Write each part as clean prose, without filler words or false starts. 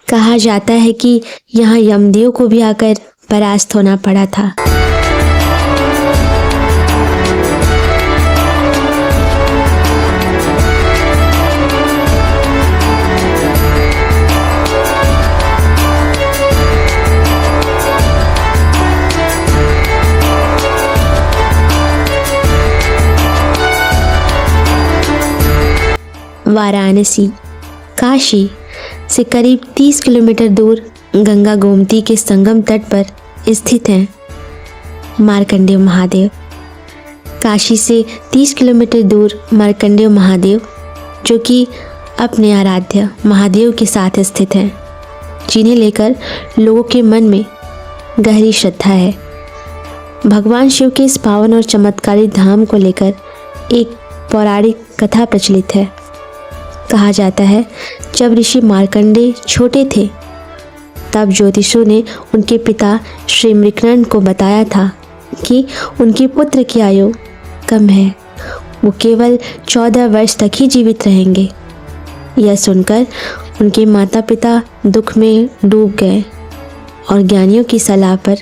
कहा जाता है कि यहाँ यमदेव को भी आकर परास्त होना पड़ा था। वाराणसी काशी से करीब 30 किलोमीटर दूर गंगा गोमती के संगम तट पर स्थित हैं मार्कंडेय महादेव। काशी से 30 किलोमीटर दूर मार्कंडेय महादेव, जो कि अपने आराध्य महादेव के साथ स्थित हैं, जिन्हें लेकर लोगों के मन में गहरी श्रद्धा है। भगवान शिव के इस पावन और चमत्कारी धाम को लेकर एक पौराणिक कथा प्रचलित है। कहा जाता है, जब ऋषि मार्कंडेय छोटे थे तब ज्योतिषों ने उनके पिता श्री मृकर्ण को बताया था कि उनके पुत्र की आयु कम है, वो केवल 14 वर्ष तक ही जीवित रहेंगे। यह सुनकर उनके माता पिता दुख में डूब गए और ज्ञानियों की सलाह पर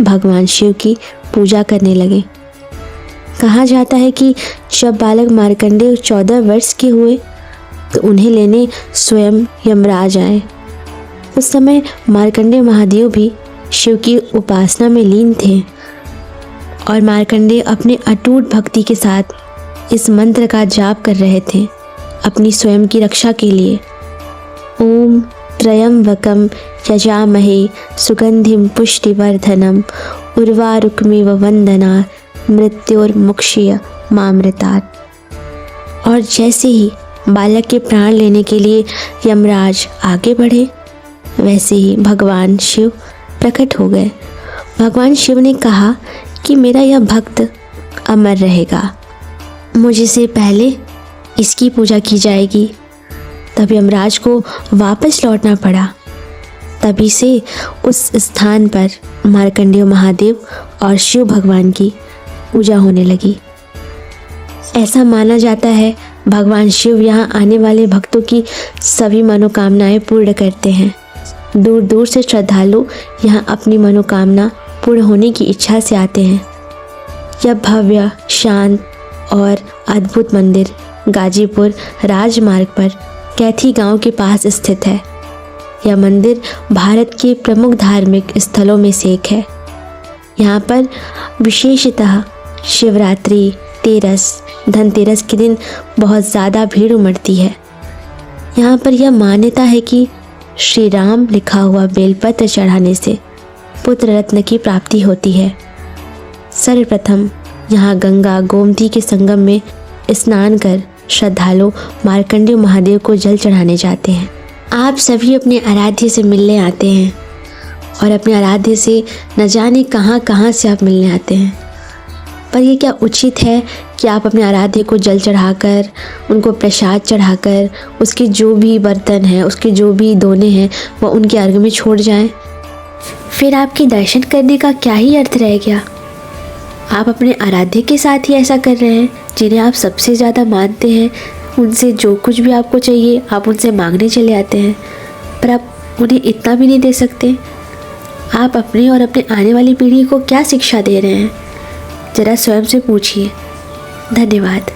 भगवान शिव की पूजा करने लगे। कहा जाता है कि जब बालक मार्कंडेय 14 वर्ष के हुए तो उन्हें लेने स्वयं यमराज आए। उस समय मार्कंडेय महादेव भी शिव की उपासना में लीन थे और मार्कंडेय अपने अटूट भक्ति के साथ इस मंत्र का जाप कर रहे थे अपनी स्वयं की रक्षा के लिए। ओम त्र्यंबकम यजामहे सुगंधिम पुष्टिवर्धनम उर्वारुकमिव वंदना मृत्युर्मुक्षीय मामृतात्। और जैसे ही बालक के प्राण लेने के लिए यमराज आगे बढ़े, वैसे ही भगवान शिव प्रकट हो गए। भगवान शिव ने कहा कि मेरा यह भक्त अमर रहेगा, मुझे से पहले इसकी पूजा की जाएगी। तब यमराज को वापस लौटना पड़ा। तभी से उस स्थान पर मार्कंडेय महादेव और शिव भगवान की पूजा होने लगी। ऐसा माना जाता है भगवान शिव यहाँ आने वाले भक्तों की सभी मनोकामनाएं पूर्ण करते हैं। दूर दूर से श्रद्धालु यहाँ अपनी मनोकामना पूर्ण होने की इच्छा से आते हैं। यह भव्य, शांत और अद्भुत मंदिर गाजीपुर राजमार्ग पर कैथी गांव के पास स्थित है। यह मंदिर भारत के प्रमुख धार्मिक स्थलों में से एक है। यहाँ पर विशेषतः शिवरात्रि, तेरस, धनतेरस के दिन बहुत ज़्यादा भीड़ उमड़ती है। यहाँ पर यह मान्यता है कि श्री राम लिखा हुआ बेलपत्र चढ़ाने से पुत्र रत्न की प्राप्ति होती है। सर्वप्रथम यहाँ गंगा गोमती के संगम में स्नान कर श्रद्धालु मार्कंडेय महादेव को जल चढ़ाने जाते हैं। आप सभी अपने आराध्य से मिलने आते हैं और अपने आराध्य से न जाने कहाँ कहाँ से आप मिलने आते हैं, पर यह क्या उचित है कि आप अपने आराध्य को जल चढ़ाकर, उनको प्रसाद चढ़ाकर, उसके जो भी बर्तन हैं, उसके जो भी दोने हैं, वह उनके अर्घ में छोड़ जाएं? फिर आपके दर्शन करने का क्या ही अर्थ रह गया। आप अपने आराध्य के साथ ही ऐसा कर रहे हैं जिन्हें आप सबसे ज़्यादा मानते हैं। उनसे जो कुछ भी आपको चाहिए आप उनसे मांगने चले आते हैं, पर आप उन्हें इतना भी नहीं दे सकते। आप अपने और अपने आने वाली पीढ़ी को क्या शिक्षा दे रहे हैं, ज़रा स्वयं से पूछिए। धन्यवाद।